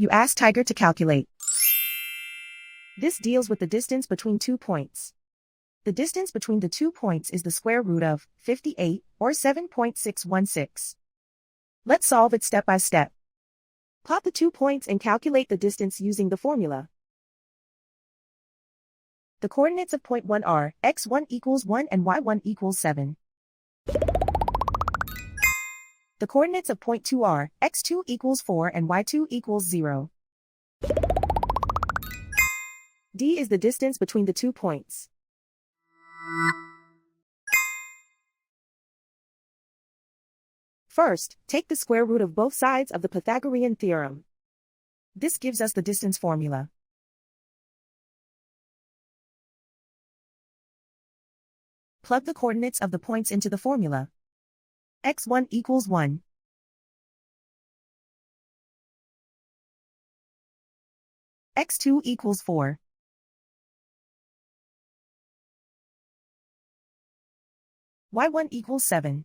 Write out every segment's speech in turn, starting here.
You ask Tiger to calculate. This deals with the distance between 2 points. The distance between the 2 points is the square root of 58, or 7.616. Let's solve it step by step. Plot the 2 points and calculate the distance using the formula. The coordinates of point 1 are x1 equals 1 and y1 equals 7. The coordinates of point 2 are x2 equals 4 and y2 equals 0. D is the distance between the 2 points. First, take the square root of both sides of the Pythagorean theorem. This gives us the distance formula. Plug the coordinates of the points into the formula. x1 equals 1. x2 equals 4. y1 equals 7.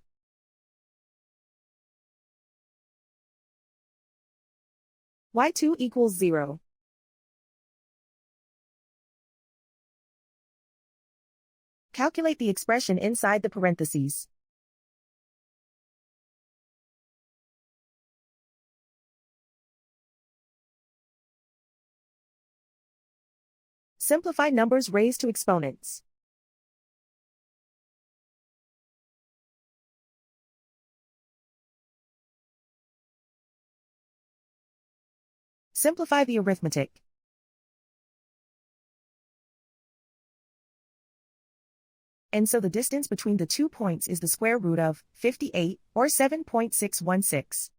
y2 equals 0. Calculate the expression inside the parentheses. Simplify numbers raised to exponents. Simplify the arithmetic. And so the distance between the 2 points is the square root of 58, or 7.616.